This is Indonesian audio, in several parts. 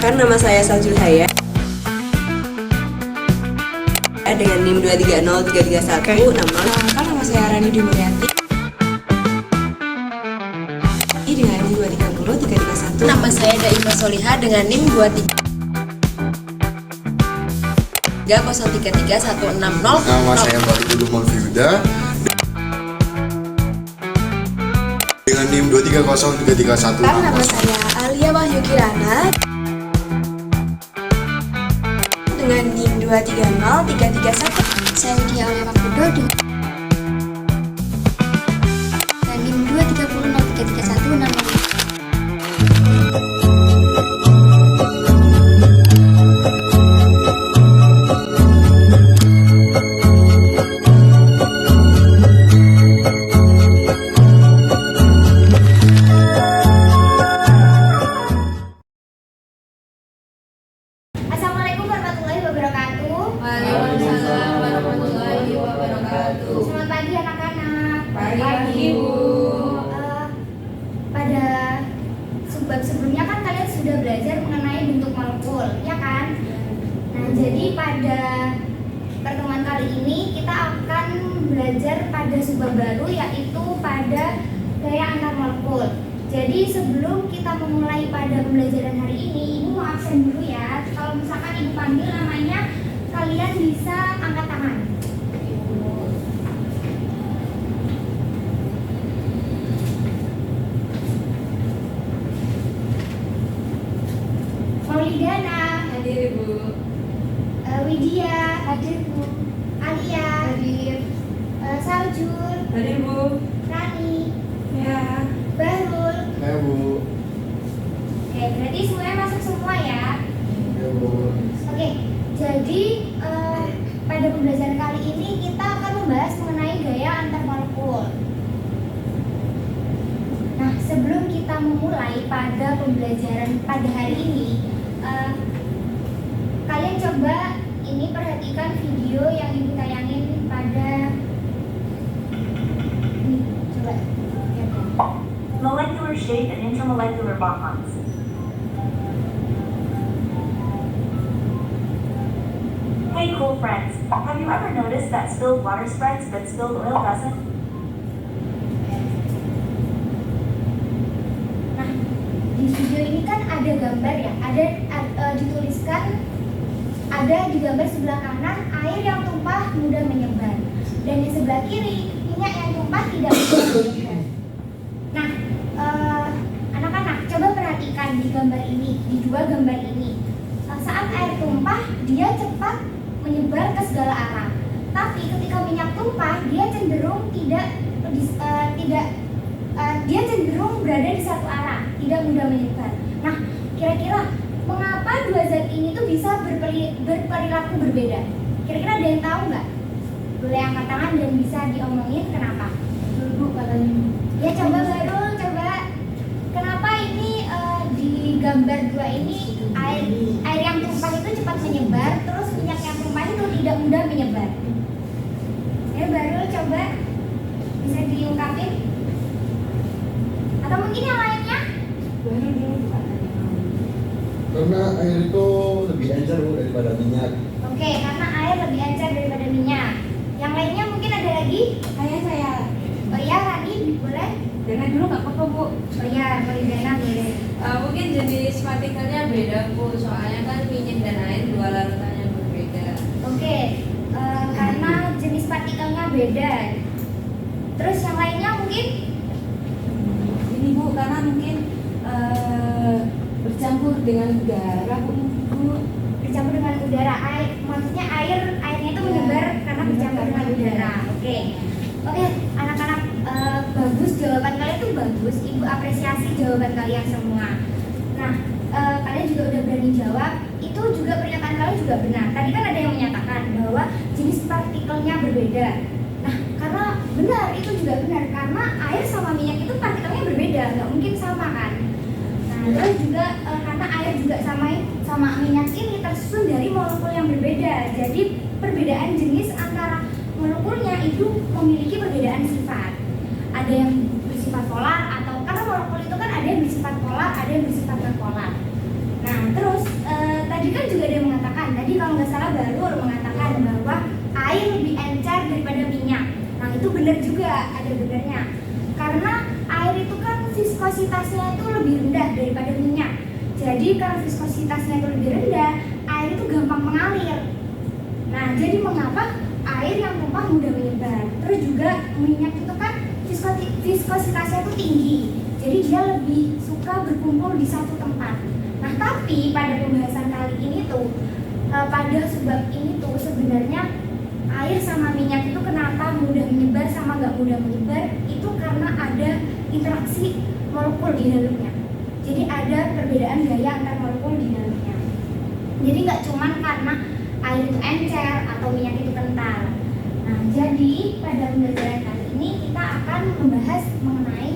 Perkenalkan, nama saya Saljul Haya dengan NIM 230331. Perkenalkan, nama saya Rani Dimurianti dengan NIM 230331. Nama saya Daima Soliha dengan NIM 23033160. Nama saya Bahrul Malfiuda dengan NIM 230331. Nama saya Alia Wahyu Kirana dengan NIM 230331. Saya Widya Alia Wakudo dengan NIM 230331. Assalamualaikum warahmatullahi wabarakatuh. Waalaikumsalam warahmatullahi wabarakatuh. Selamat pagi anak-anak. Pagi, Bu. Pada subbab sebelumnya kan kalian sudah belajar mengenai bentuk molekul, ya kan? Nah, jadi pada pertemuan kali ini kita akan belajar pada subbab baru, yaitu pada gaya antar molekul. Jadi sebelum kita memulai pada pembelajaran hari ini, Ibu mau absen dulu ya. Kalau misalkan Ibu panggil namanya, kalian bisa angkat tangan. Maulidana, Hadir, Ibu. Widya, hadir Bu. Alia, hadir. Saljul, Hadir, Bu. Rani, Ya. Bahrul. Ya Bu. Oke, berarti semuanya masuk semua ya. Ya Bu. Oke, jadi pada pembelajaran kali ini kita akan membahas mengenai gaya antar molekul. Nah, sebelum kita memulai pada pembelajaran pada hari ini, kalian coba ini perhatikan video yang Ibu tayangin pada ini, coba lihat. Molecular shape and intermolecular bonds. Hey cool friends, have you ever noticed that spilled water spreads but spilled oil doesn't? Nah, di video ini kan ada gambar ya, ada dituliskan, ada di gambar sebelah kanan air yang tumpah mudah menyebar, dan di sebelah kiri minyak yang tumpah tidak mudah menyebar. Nah, anak-anak coba perhatikan di gambar ini, di dua gambar ini. Saat air tumpah dia cepat menyebar ke segala arah, tapi ketika minyak tumpah dia cenderung dia cenderung berada di satu arah, tidak mudah menyebar. Nah, kira-kira mengapa dua zat ini tuh bisa berperilaku berbeda? Kira-kira ada yang tahu nggak? Boleh angkat tangan dan bisa diomongin kenapa? Bu, katanya. Ya coba Barul, coba kenapa ini di gambar dua ini air yang tumpah itu cepat menyebar, terus minyak yang tumpah itu tidak mudah menyebar. Ya Barul, coba bisa diungkapin? Atau mungkin yang lainnya? Baru dulu, katanya. Karena air itu lebih encer Bu daripada minyak. Oke, karena air lebih encer daripada minyak. Yang lainnya mungkin ada lagi? Saya. Oh iya, Rani, boleh? Dengan dulu nggak apa-apa, Bu. Oh iya, Maulidana boleh. Mungkin jenis partikelnya beda, Bu. Soalnya kan minyak dan air dua larutan yang berbeda. Oke, karena jenis partikelnya beda. Terus yang lainnya mungkin? Ini, Bu, karena mungkin bercampur dengan udara, Bu. Bercampur dengan udara, maksudnya airnya itu menyebar karena bercampur dengan udara. Oke, anak-anak, bagus jawaban kalian tuh bagus. Ibu apresiasi jawaban kalian semua. Nah, kalian juga udah berani jawab. Itu juga pernyataan kalian juga benar. Tadi kan ada yang menyatakan bahwa jenis partikelnya berbeda. Nah, karena benar, itu juga benar karena air sama minyak itu partikelnya berbeda, nggak mungkin sama kan. Nah, terus juga karena air juga sama minyak ini tersusun dari molekul yang berbeda. Jadi perbedaan jenis antara molekulnya itu memiliki perbedaan sifat. Ada yang bersifat polar atau karena molekul itu kan ada yang bersifat polar, ada yang bersifat non polar. Nah, terus tadi kan juga ada yang mengatakan, tadi kalau nggak salah Balur mengatakan bahwa air lebih encer daripada minyak. Nah, itu benar juga, ada benarnya. Karena air itu kan viskositasnya itu lebih rendah daripada minyak. Jadi karena viskositasnya itu lebih rendah, air itu gampang mengalir. Nah, jadi mengapa air yang tumpah mudah menyebar? Terus juga minyak itu kan viskositasnya itu tinggi. Jadi dia lebih suka berkumpul di satu tempat. Nah, tapi pada pembahasan kali ini tuh, pada sebab ini tuh sebenarnya air sama minyak itu kenapa mudah menyebar sama nggak mudah menyebar? Itu karena ada interaksi molekul di dalamnya. Jadi ada perbedaan gaya antar molekul di dalamnya. Jadi nggak cuman karena air itu encer atau minyak itu kental. Nah, jadi pada pembelajaran kali ini kita akan membahas mengenai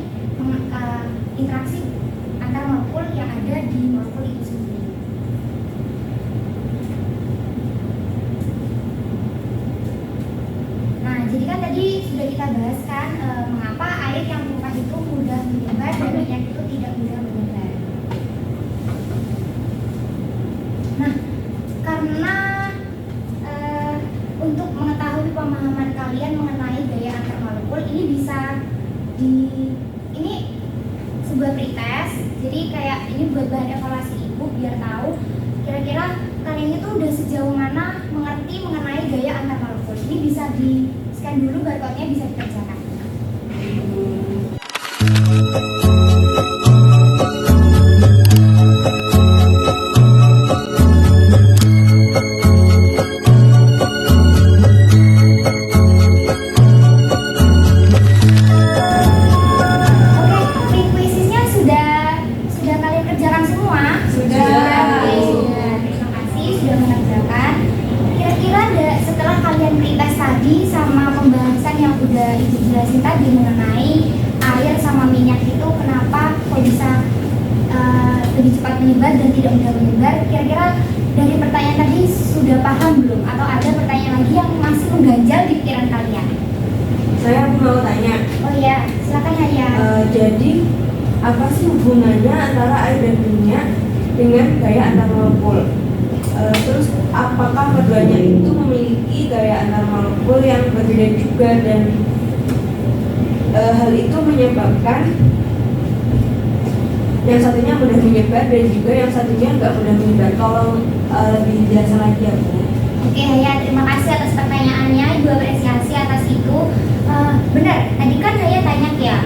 interaksi antar molekul yang ada di molekul itu sendiri. Nah, jadi kan tadi sudah kita bahas kan mengapa air yang tumpah itu mudah menyebar dan minyak itu tidak mudah menyebar. Nah, karena untuk mengetahui pemahaman kalian mengenai gaya antar molekul ini bisa ini sebuah pretest. Jadi kayak ini buat bahan evaluasi ibu biar tahu kira-kira kalian itu udah sejauh mana mengerti mengenai gaya antar molekul. Ini bisa di scan dulu, barcode-nya bisa dikerjakan. Tadi mengenai air sama minyak itu kenapa kok bisa lebih cepat menyebar dan tidak mudah menyebar. Kira-kira dari pertanyaan tadi sudah paham belum? Atau ada pertanyaan lagi yang masih mengganjal di pikiran kalian? Saya mau tanya. Oh iya, silakan Haya. Jadi apa sih hubungannya antara air dan minyak dengan gaya antar molekul? Terus apakah keduanya itu memiliki gaya antar molekul yang berbeda juga dan hal itu menyebabkan yang satunya mudah menyebar dan juga yang satunya nggak mudah menyebar. Tolong lebih jelas lagi ya Bu. Oke Haya, terima kasih atas pertanyaannya, Ibu apresiasi atas itu. Benar, tadi kan Haya tanya ya,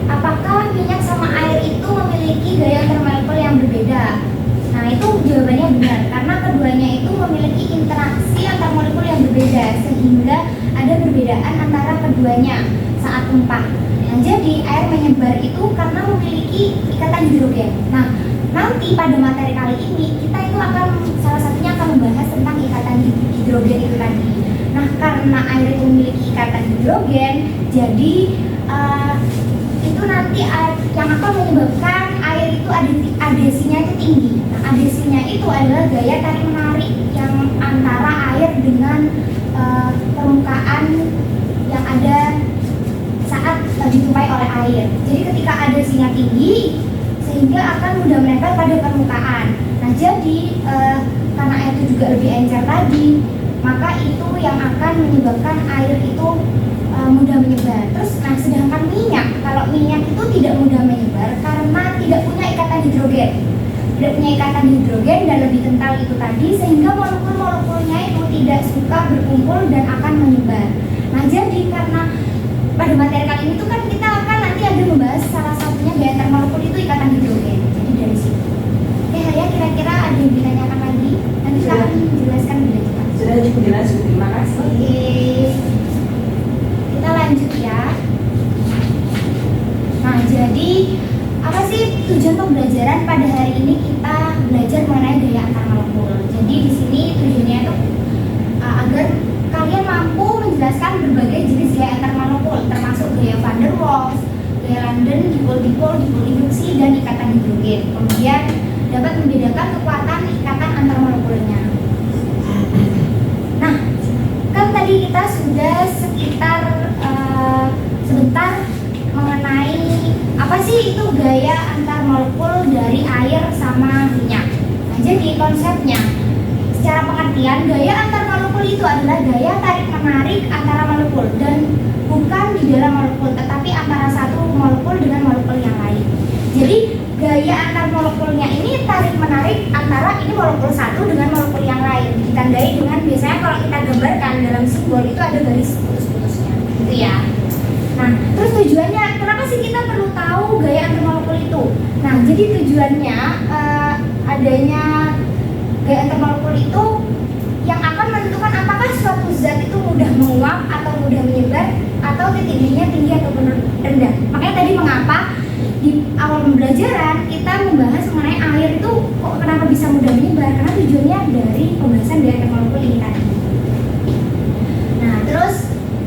apakah minyak sama air itu memiliki gaya antar molekul yang berbeda? Nah, itu jawabannya benar, karena keduanya itu memiliki interaksi antar molekul yang berbeda, sehingga ada perbedaan antara keduanya saat tumpah. Nah, jadi air menyebar itu karena memiliki ikatan hidrogen. Nah, nanti pada materi kali ini kita itu akan salah satunya akan membahas tentang ikatan hidrogen itu tadi. Nah, karena air itu memiliki ikatan hidrogen, jadi itu nanti yang akan menyebabkan air itu adhesinya itu tinggi. Nah, adhesinya itu adalah gaya tarik menarik yang antara air dengan permukaan yang ada saat ditumpai oleh air. Jadi ketika adhesinya tinggi sehingga akan mudah menempel pada permukaan. Nah, jadi karena air itu juga lebih encer tadi, maka itu yang akan menyebabkan air itu mudah menyebar. Terus, nah sedangkan minyak, kalau minyak itu tidak mudah menyebar karena tidak punya ikatan hidrogen. Tidak punya ikatan hidrogen dan lebih kental itu tadi, sehingga molekul-molekulnya itu tidak suka berkumpul dan akan menyebar. Nah, jadi karena pada materi kali ini tuh kan kita akan nanti ada membahas salah satunya gaya antar molekul itu ikatan hidrogen. Jadi dari situ. Oke, Haya, kira-kira ada yang ditanyakan lagi? Nanti kita akan menjelaskan lebih cepat. Sudah cukup jelas, terima kasih. Oke. Kita lanjut ya. Nah, jadi apa sih tujuan pembelajaran pada hari ini? Kita belajar mengenai gaya antar molekul. Jadi di sini tujuannya itu agar kalian mampu menjelaskan berbagai jenis gaya antar molekul, termasuk gaya van der Waals, gaya London, dipol-dipol, dipol induksi, dan ikatan hidrogen. Kemudian dapat membedakan kekuatan ikatan antar molekulnya. Nah, kan tadi kita sudah sekitar sebentar mengenai apa sih itu gaya antar molekul dari air sama minyak. jadi konsepnya secara pengertian gaya antar molekul itu adalah gaya tarik menarik antara molekul dan bukan di dalam molekul tetapi antara satu molekul dengan molekul yang lain. Jadi gaya antar molekulnya ini tarik menarik antara ini molekul satu dengan molekul yang lain, ditandai dengan biasanya kalau kita gambarkan dalam simbol itu ada garis putus-putusnya gitu ya. Nah, terus tujuannya kenapa sih kita perlu tahu gaya antar molekul itu? Nah, jadi tujuannya adanya gaya antar molekul itu yang akan menentukan apakah suatu zat itu mudah menguap atau mudah menyebar atau titik D-nya tinggi ataupun rendah. Makanya tadi mengapa di awal pembelajaran kita membahas mengenai air itu kok kenapa bisa mudah menyebar, karena tujuannya dari pembahasan gaya antar molekul ini tadi. Nah, terus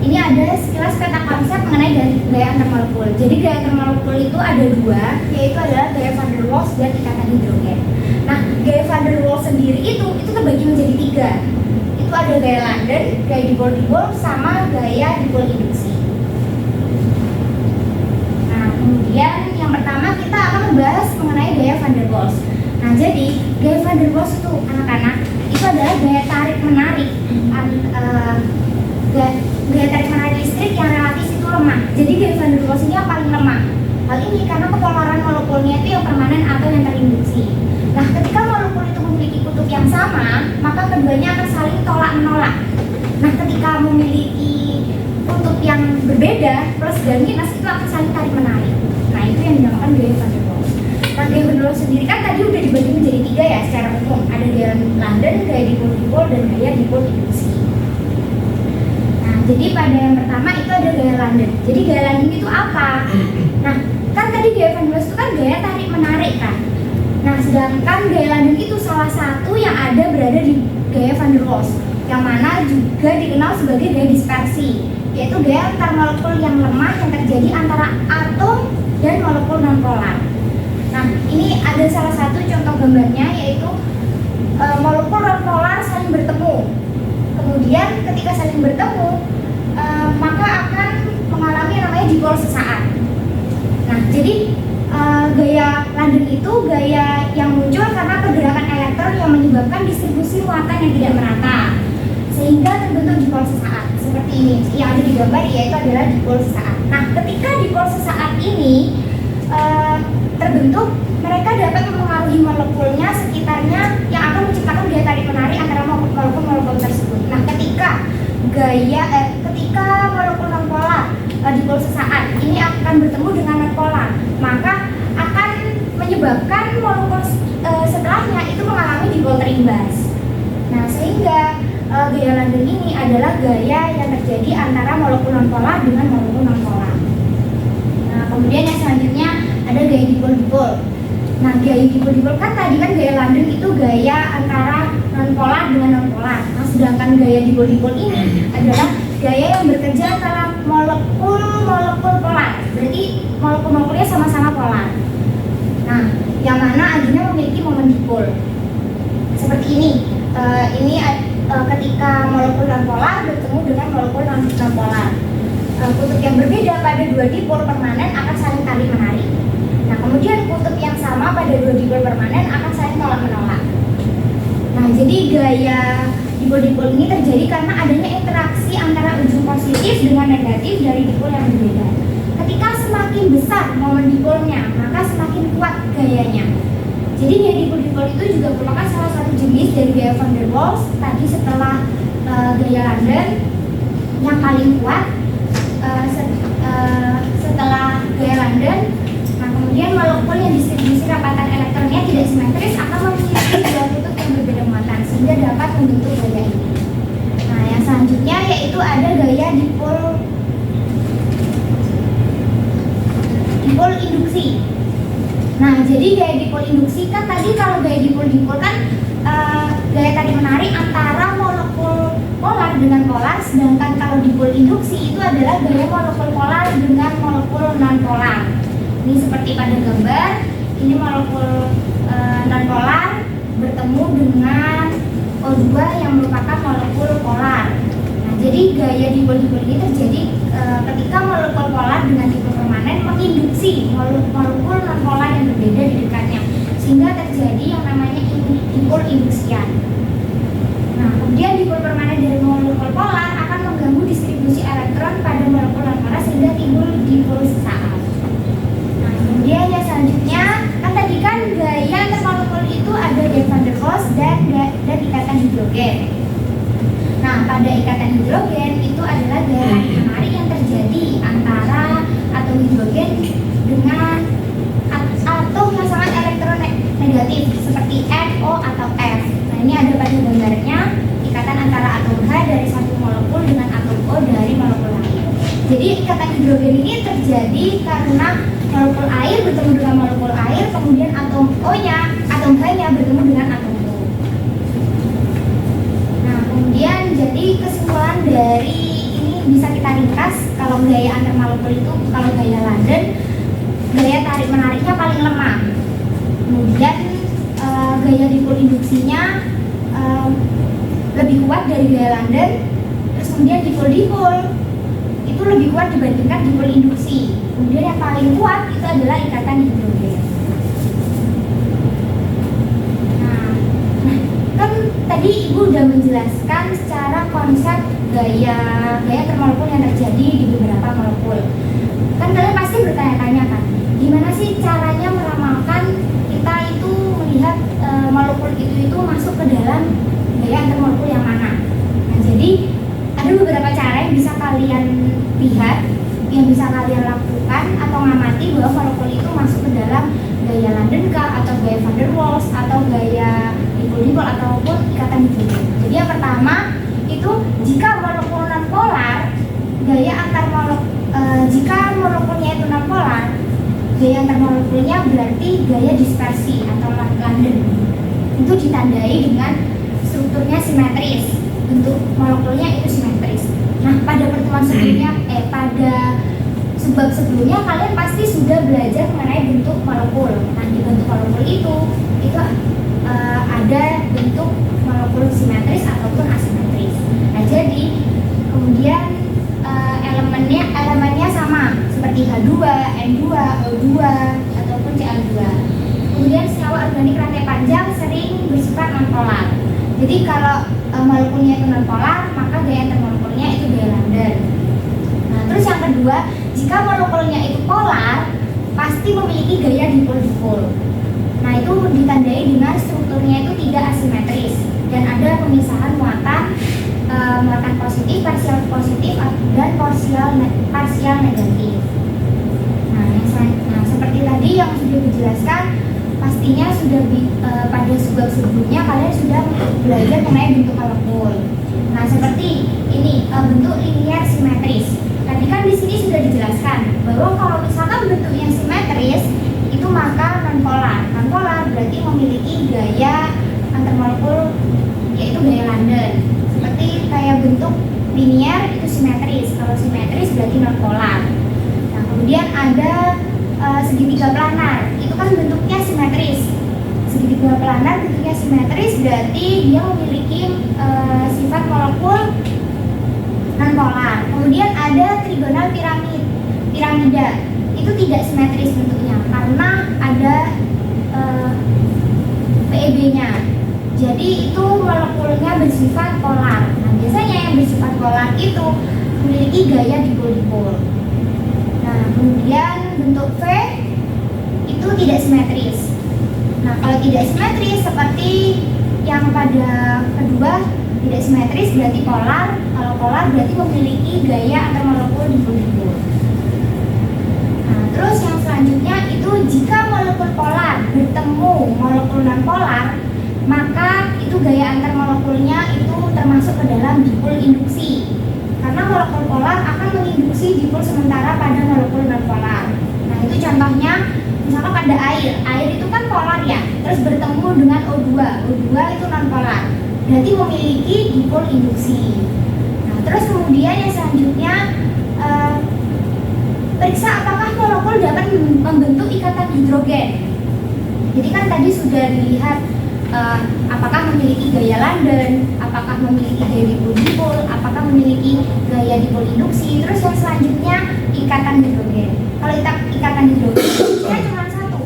ini ada sekilas peta konsep mengenai gaya antar molekul. Jadi gaya antar molekul itu ada dua, yaitu adalah gaya van der Waals dan ikatan hidrogen. Nah, gaya van der Waals sendiri itu terbagi menjadi tiga. Itu ada gaya London, gaya dipol-dipol, sama gaya dipol induksi. Nah, kemudian yang pertama kita akan membahas mengenai gaya van der Waals. Nah, jadi gaya van der Waals itu anak-anak itu adalah gaya tarik menarik gaya tarik menarik listrik yang relatif itu lemah. Jadi gaya van der Waals ini yang paling lemah. Hal ini karena kepolaran molekulnya itu yang permanen atau yang terinduksi. Nah, ketika molekul itu memiliki kutub yang sama, maka keduanya akan saling tolak menolak. Nah, ketika memiliki kutub yang berbeda, plus dan minus itu akan saling tarik menarik. Nah, itu yang dinamakan gaya van der Waals. Nah, gaya van der Waals sendiri kan tadi udah dibagi menjadi tiga ya secara umum. Ada gaya London, gaya dipol-dipol, dan gaya dipol induksi. Jadi pada yang pertama itu ada gaya London. Jadi gaya London itu apa? Nah, kan tadi gaya van der Waals itu kan gaya tarik menarik kan. Nah, sedangkan gaya London itu salah satu yang ada berada di gaya van der Waals, yang mana juga dikenal sebagai gaya dispersi, yaitu gaya antar molekul yang lemah yang terjadi antara atom dan molekul nonpolar. Nah, ini ada salah satu contoh gambarnya, yaitu molekul nonpolar saling bertemu. Kemudian ketika saling bertemu, maka akan mengalami yang namanya dipol sesaat. Nah, jadi gaya London itu gaya yang muncul karena pergerakan elektron yang menyebabkan distribusi muatan yang tidak merata, sehingga terbentuk dipol sesaat. Seperti ini, yang ada di gambar yaitu adalah dipol sesaat. Nah, ketika dipol sesaat ini terbentuk, mereka dapat mempengaruhi molekulnya sekitarnya yang akan menciptakan gaya tarik menarik antara molekul-molekul tersebut. Nah, ketika molekul nonpolar dipol sesaat ini akan bertemu dengan nonpolar, maka akan menyebabkan molekul setelahnya itu mengalami dipol terimbas. Nah, sehingga gaya London ini adalah gaya yang terjadi antara molekul nonpolar dengan molekul nonpolar. Nah, kemudian yang selanjutnya ada gaya dipol-dipol. Nah, gaya dipol-dipol kan tadi kan gaya London itu gaya antara nonpolar dengan nonpolar. Nah, sedangkan gaya dipol-dipol ini adalah gaya yang bekerja antara molekul-molekul polar. Berarti molekul-molekulnya sama-sama polar. Nah, yang mana akhirnya memiliki momen dipol. Seperti ini. Ketika molekul nonpolar bertemu dengan molekul nonpolar. Kutub yang berbeda pada dua dipol permanen akan saling tarik menarik. Nah, kemudian kutub yang sama pada dua dipol permanen akan saling tolak menolak. Nah, jadi gaya dipol-dipol ini terjadi karena adanya interaksi antara ujung positif dengan negatif dari dipol yang berbeda. Ketika semakin besar momen dipolnya, maka semakin kuat gayanya. Jadi gaya dipol-dipol itu juga merupakan salah satu jenis dari gaya van der Waals. Tadi setelah gaya London yang paling kuat, setelah gaya London, nah kemudian molekul yang distribusi rapatan elektronnya tidak simetris akan memiliki dua kutub yang berbeda muatan sehingga dapat membentuk gaya ini. Nah, yang selanjutnya yaitu ada gaya dipol induksi. Nah, jadi gaya dipol induksi kan tadi kalau gaya dipol kan gaya tarik menarik antara molekul polar dengan polar, sedangkan kalau dipol induksi itu adalah gaya molekul polar dengan molekul non-polar. Ini seperti pada gambar, ini molekul non-polar bertemu dengan O2 yang merupakan molekul polar. Nah, jadi gaya dipol ini terjadi ketika molekul polar dengan dipol permanen menginduksi molekul non-polar yang berbeda di dekatnya, sehingga terjadi yang namanya dipol induksian. Nah, kemudian dipol permanen dari molekul polar akan mengganggu distribusi elektron pada molekul non-polar sehingga timbul dipol sesaat. Nah, kemudian yang selanjutnya, kan tadi kan gaya antar molekul itu ada gaya van der Waals dan ikatan hidrogen. Nah, pada ikatan hidrogen itu adalah gaya tarik-menarik yang terjadi antara atom hidrogen dengan atom yang sangat elektronegatif seperti NO atau F. Nah, ini ada pada gambarnya ikatan antara atom H dari satu molekul dengan atom O dari molekul lain. Jadi ikatan hidrogen ini terjadi karena molekul air bertemu dengan molekul air, kemudian atom H-nya bertemu dengan atom O. Nah, kemudian jadi kesimpulan dari ini bisa kita ringkas kalau gaya antar molekul itu, kalau gaya London gaya tarik menariknya paling lemah. Kemudian gaya dipol induksinya lebih kuat dari gaya London. Terus kemudian dipol itu lebih kuat dibandingkan dipol induksi. Kemudian yang paling kuat itu adalah ikatan hidrogen. Nah, kan tadi Ibu udah menjelaskan secara konsep gaya termolekul yang terjadi di beberapa molekul. Kan kalian pasti bertanya-tanya kan, gimana sih caranya meramalkan kita itu melihat molekul itu masuk ke dalam gaya antar molekul yang mana? Nah, jadi ada beberapa cara yang bisa kalian lihat, yang bisa kalian lakukan atau ngamati bahwa molekul itu masuk ke dalam gaya London kah, atau gaya van der Waals, atau gaya dipol ataupun ikatan hidrogen. Jadi yang pertama itu jika molekul nonpolar, gaya antar jika molekulnya itu nonpolar, gaya antar molekulnya berarti gaya dispersi atau London. Itu ditandai dengan strukturnya simetris, bentuk molekulnya itu simetris. Nah, pada pertemuan sebelumnya, pada sebab sebelumnya kalian pasti sudah belajar mengenai bentuk molekul. Nah, di bentuk molekul itu ada bentuk molekul simetris ataupun asimetris. Nah, jadi kemudian elemennya sama seperti H2, N2, O2 ataupun Cl2. Kemudian senyawa organik rantai panjang sering bersifat nonpolar. Jadi kalau molekulnya itu nonpolar, maka gaya antar molekulnya itu gaya London. Nah, terus yang kedua, jika molekulnya itu polar, pasti memiliki gaya dipol-dipol. Nah, itu ditandai dengan strukturnya itu tidak asimetris dan ada pemisahan muatan positif, parsial positif dan parsial negatif. Nah, seperti tadi yang sudah dijelaskan, pastinya sudah pada sebab sebelumnya kalian sudah belajar mengenai bentuk molekul. Nah, seperti ini bentuk linear simetris. Tadi kan di sini sudah dijelaskan bahwa kalau misalkan bentuknya simetris itu maka nonpolar. Nonpolar berarti memiliki gaya antar molekul yaitu gaya London. Seperti kayak bentuk linear itu simetris. Kalau simetris berarti nonpolar. Nah, kemudian ada segitiga planar. Itu kan bentuknya simetris. Segitiga planar bentuknya simetris berarti dia memiliki sifat molekul nonpolar. Kemudian ada trigonal piramida. Itu tidak simetris bentuknya karena ada PEB-nya. Jadi itu molekulnya bersifat polar. Nah, biasanya yang bersifat polar itu memiliki gaya dipol-dipol. Nah, kemudian bentuk V itu tidak simetris. Nah, kalau tidak simetris seperti yang pada kedua tidak simetris berarti polar. Kalau polar berarti memiliki gaya antar molekul dipol-dipol. Nah, terus yang selanjutnya itu jika molekul polar bertemu molekul non-polar, maka itu gaya antar molekulnya itu termasuk ke dalam dipol induksi. Karena molekul polar akan menginduksi dipol sementara pada molekul non-polar. Nah, itu contohnya misalkan pada air itu kan polar ya, terus bertemu dengan O2 itu non-polar, berarti memiliki dipol induksi. Nah, terus kemudian yang selanjutnya periksa apakah molekul dapat membentuk ikatan hidrogen. Jadi kan tadi sudah dilihat apakah memiliki gaya London, apakah memiliki gaya dipol-dipol, apakah memiliki gaya dipol induksi. Terus yang selanjutnya ikatan hidrogen. Kalau ikatan hidrogen cuma satu,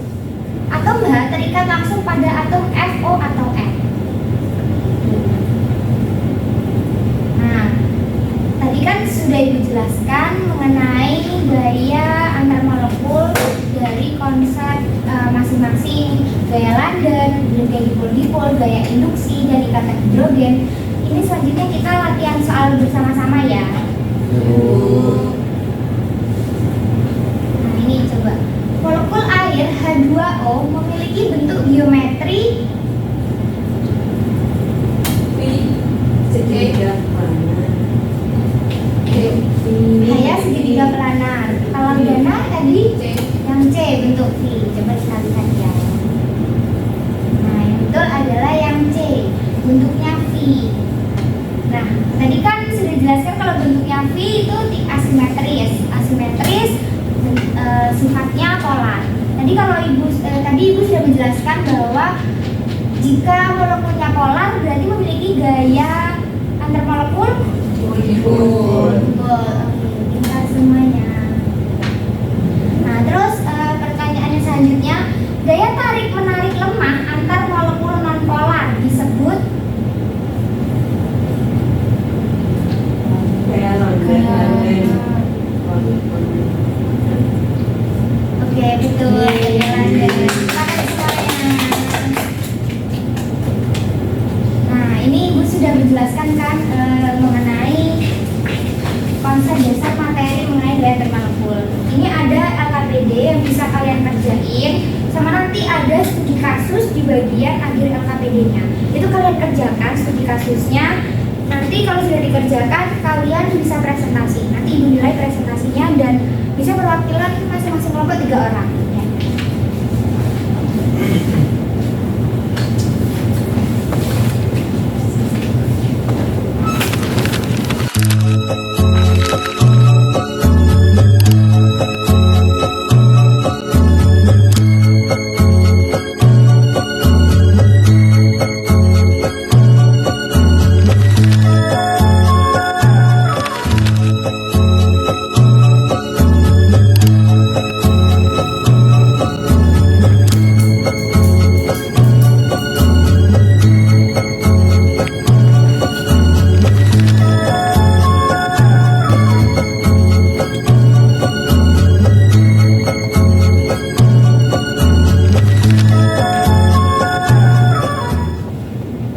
atau enggak terikat langsung pada atom FO atau F. menjelaskan mengenai gaya antar molekul dari konsep masing-masing, gaya London, gaya dipol-dipol, gaya induksi, dan ikatan hidrogen. Ini selanjutnya kita latihan soal bersama-sama ya. Nah ini coba. Molekul air H2O memiliki bentuk geometri segitiga planar. Saya segitiga planar. Kalau dana tadi yang C bentuk V. Coba kita lihat ya. Nah yang betul adalah yang C, bentuknya V. Nah tadi kan sudah dijelaskan kalau bentuknya V itu asimetris. Asimetris sifatnya polar. Tadi kalau tadi ibu sudah menjelaskan bahwa jika molekulnya polar berarti memiliki gaya antar molekul dipol. Pintar semuanya. Nah, terus pertanyaannya selanjutnya, gaya tarik menarik lemah antar molekul non polar disebut Gaya London. Oke, betul. Gaya London. Terima kasih semuanya. Nah, ini ibu sudah menjelaskan kan mengenai konsep dasar materi mengenai gaya antar molekul. Ini ada LKPD yang bisa kalian kerjain, sama nanti ada studi kasus di bagian akhir LKPD-nya. Itu kalian kerjakan studi kasusnya. Nanti kalau sudah dikerjakan, kalian bisa presentasi. Nanti ibu nilai presentasinya dan bisa perwakilan masing-masing kelompok 3 orang. Ya.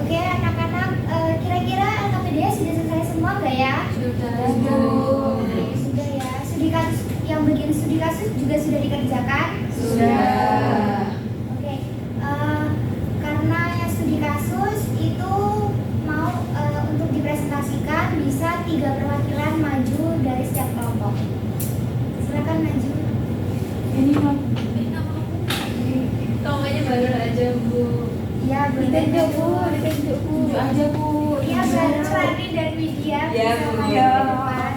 Oke anak-anak, kira-kira LKPD sudah selesai semua nggak ya? Oke, sudah ya. Studi kasus yang bagian studi kasus juga sudah dikerjakan? Sudah. Oke, karena yang studi kasus itu mau untuk dipresentasikan bisa 3 perwakilan maju dari setiap kelompok. Silakan maju. Ini mau Tonganya baru aja Bu. Ya, ditunjuk Bu, ditunjuk Bu. Tunjuk aja Bu. Ya, baru Rani dan Widya Ya, bisa Bu, maju ya. ke depan.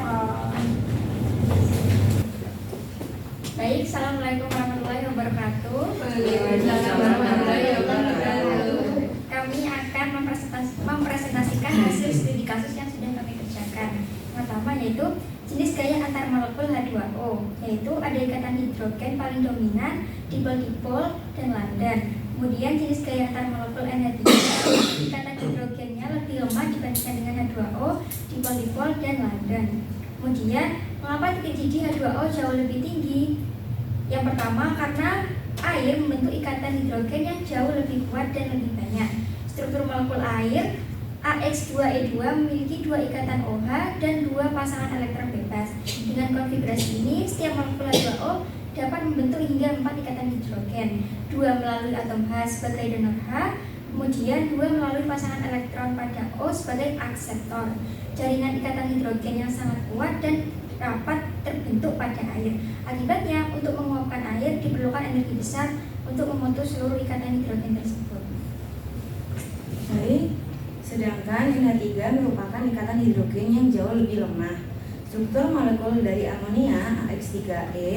Baik, assalamualaikum warahmatullahi wabarakatuh. Waalaikumsalam warahmatullahi wabarakatuh. Kami akan mempresentasikan hasil studi kasus yang sudah kami kerjakan. Pertama yaitu jenis gaya antar molekul H2O, yaitu ada ikatan hidrogen paling dominan, dipol-dipol, dan London. Kemudian jenis gaya antar molekul NH3, ikatan hidrogennya lebih lemah dibandingkan dengan H2O, dipol-dipol, dan London. Kemudian, mengapa titik didih H2O jauh lebih tinggi? Yang pertama, karena air membentuk ikatan hidrogen yang jauh lebih kuat dan lebih banyak. Struktur molekul air AX2E2 memiliki 2 ikatan OH dan 2 pasangan elektron bebas. Dengan konfigurasi ini, setiap molekul H2O dapat membentuk hingga 4 ikatan hidrogen, 2 melalui atom H sebagai donor H, kemudian 2 melalui pasangan elektron pada O sebagai akseptor. Jaringan ikatan hidrogen yang sangat kuat dan rapat terbentuk pada air. Akibatnya, untuk menguapkan air diperlukan energi besar untuk memutus seluruh ikatan hidrogen tersebut. Baik, sedangkan NH3 merupakan ikatan hidrogen yang jauh lebih lemah. Struktur molekul dari amonia AX3E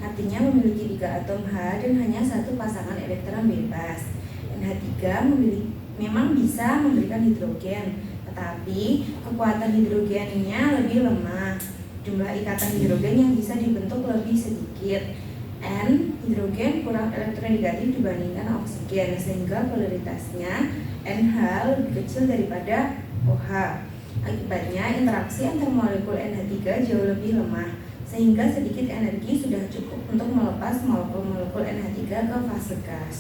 artinya memiliki 3 atom H dan hanya 1 pasangan elektron bebas. NH3 memang bisa memberikan hidrogen, tetapi kekuatan hidrogennya lebih lemah. Jumlah ikatan hidrogen yang bisa dibentuk lebih sedikit. N hidrogen kurang elektronegatif dibandingkan oksigen, sehingga polaritasnya NH lebih kecil daripada OH. Akibatnya interaksi antar molekul NH3 jauh lebih lemah, sehingga sedikit energi sudah cukup untuk melepas molekul-molekul NH3 ke fase gas.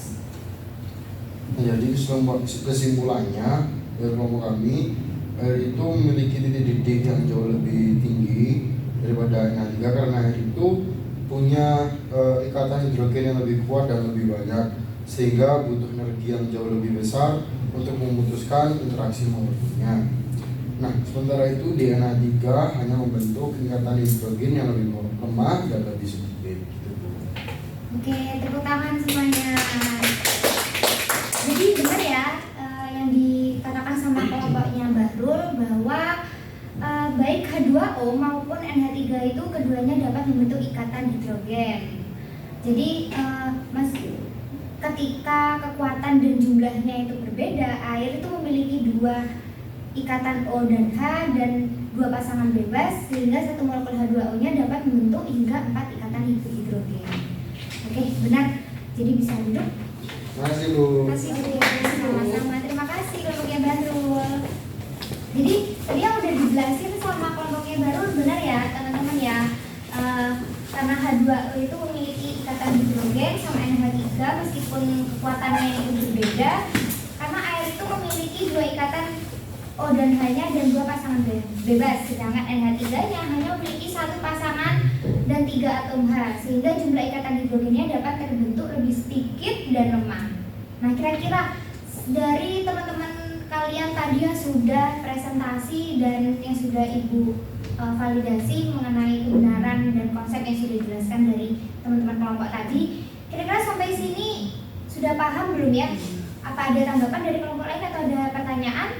Jadi kesimpulannya dari kelompok kami, air itu memiliki titik didih yang jauh lebih tinggi daripada NH3 karena air itu punya ikatan hidrogen yang lebih kuat dan lebih banyak, sehingga butuh energi yang jauh lebih besar untuk memutuskan interaksi molekulnya. Nah, sementara itu di NH3 hanya membentuk ikatan hidrogen yang lebih lemah dan lebih sedikit. Oke, tepuk tangan semuanya. Jadi benar ya yang dikatakan sama kelompoknya Bahrul bahwa baik H2O maupun NH3 itu keduanya dapat membentuk ikatan hidrogen. Jadi ketika kekuatan dan jumlahnya itu berbeda, air itu memiliki dua ikatan O dan H dan dua pasangan bebas, sehingga satu molekul H2O-nya dapat membentuk hingga 4 ikatan hidrogen. Oke, benar. Jadi bisa duduk. Terima kasih, Bu. Terima kasih, Bu. Sama-sama. Terima kasih kelompoknya Bahrul. Jadi tadi yang udah dijelasin sama kelompoknya Bahrul benar ya teman-teman ya. Karena H2O itu memiliki ikatan hidrogen sama NH3 meskipun kekuatannya itu berbeda, karena air itu memiliki dua ikatan O dan H-nya dan dua pasangan bebas, sedangkan NH3-nya hanya memiliki satu pasangan dan 3 atom H, sehingga jumlah ikatan hidrogennya dapat terbentuk lebih sedikit dan lemah. Nah, kira-kira dari teman-teman kalian tadi yang sudah presentasi dan yang sudah Ibu validasi mengenai kebenaran dan konsep yang sudah dijelaskan dari teman-teman kelompok tadi, kira-kira sampai sini sudah paham belum ya? Apa ada tanggapan dari kelompok lain atau ada pertanyaan?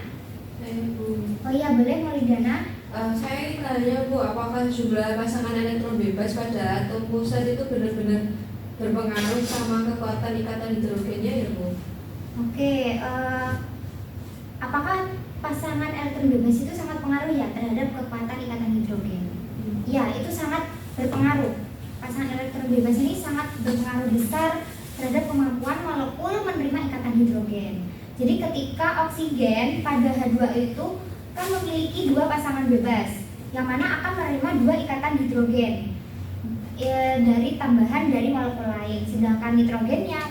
Oh iya, boleh Maulidana. Saya ingin tanya Bu, apakah jumlah pasangan elektron bebas pada atom pusat itu benar-benar berpengaruh sama kekuatan ikatan hidrogennya ya Bu? Oke, apakah pasangan elektron bebas itu sangat pengaruh ya terhadap kekuatan ikatan hidrogen? Ya, itu sangat berpengaruh. Pasangan elektron bebas ini sangat berpengaruh besar terhadap kemampuan molekul menerima ikatan hidrogen. Jadi ketika oksigen pada H2O itu kan memiliki dua pasangan bebas, yang mana akan menerima dua ikatan hidrogen dari tambahan dari molekul lain. Sedangkan nitrogennya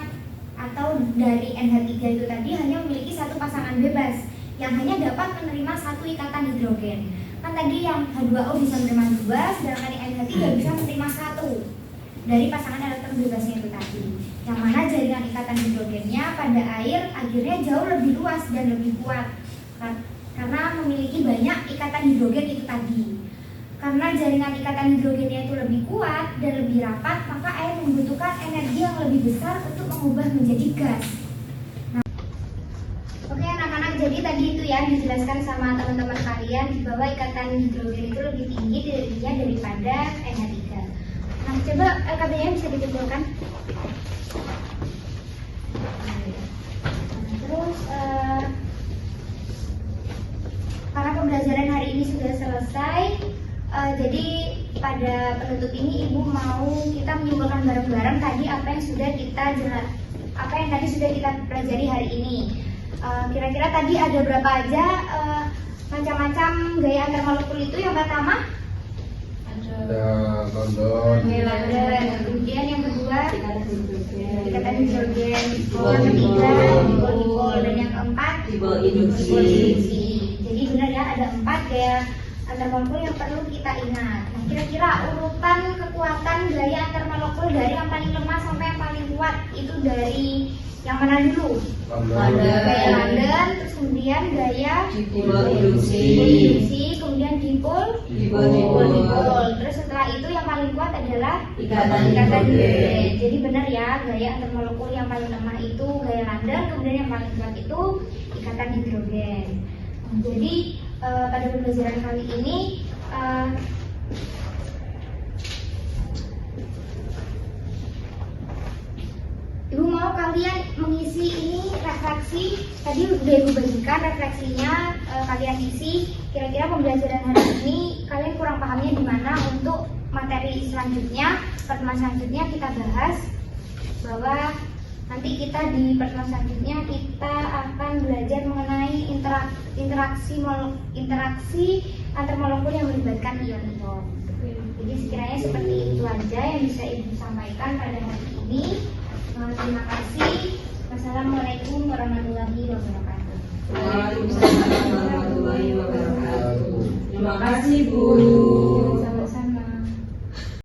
atau dari NH3 itu tadi hanya memiliki satu pasangan bebas yang hanya dapat menerima satu ikatan hidrogen. Kan tadi yang H2O bisa menerima dua, sedangkan yang NH3 bisa menerima satu dari pasangan elektron bebasnya itu tadi. Yang mana jaringan ikatan hidrogennya pada air akhirnya jauh lebih luas dan lebih kuat karena memiliki banyak ikatan hidrogen itu tadi. Karena jaringan ikatan hidrogennya itu lebih kuat dan lebih rapat, maka air membutuhkan energi yang lebih besar untuk mengubah menjadi gas. Nah, oke anak-anak, jadi tadi itu ya dijelaskan sama teman-teman kalian bahwa ikatan hidrogen itu lebih tinggi dirinya daripada NH3. Nah, coba LKB-nya bisa dikumpulkan. Terus karena pembelajaran hari ini sudah selesai, jadi pada penutup ini Ibu mau kita menyimpulkan bareng-bareng tadi apa yang tadi sudah kita pelajari hari ini. Kira-kira tadi ada berapa aja macam-macam gaya antar molekul itu? Yang pertama Ada London. Kemudian yang kedua ikatan hidrogen, yang ketiga dipol-dipol, dan yang keempat dipol induksi. Jadi benar ya, ada 4 gaya antar molekul yang perlu kita ingat. Nah, kira-kira urutan kekuatan gaya antar molekul dari yang paling lemah sampai yang paling kuat itu dari yang mana dulu? Gaya London, terus kemudian gaya dipol induksi, kemudian dipol. Terus setelah itu yang paling kuat adalah ikatan hidrogen. Jadi benar ya, gaya antar molekul yang paling lemah itu gaya London, kemudian yang paling kuat itu ikatan hidrogen. Jadi pada pembelajaran kali ini Ibu mau kalian mengisi ini refleksi. Tadi udah Ibu bagikan refleksinya, kalian isi. Kira-kira pembelajaran hari ini kalian kurang pahamnya di mana. Untuk materi selanjutnya, pertemuan selanjutnya kita bahas bahwa Nanti kita di pertemuan selanjutnya kita akan belajar mengenai interaksi antar molekul yang melibatkan ion-ion. Jadi sekiranya seperti itu aja yang bisa Ibu sampaikan pada hari ini. Terima kasih. Wassalamualaikum warahmatullahi wabarakatuh. Waalaikumsalam warahmatullahi wabarakatuh. Terima kasih Bu.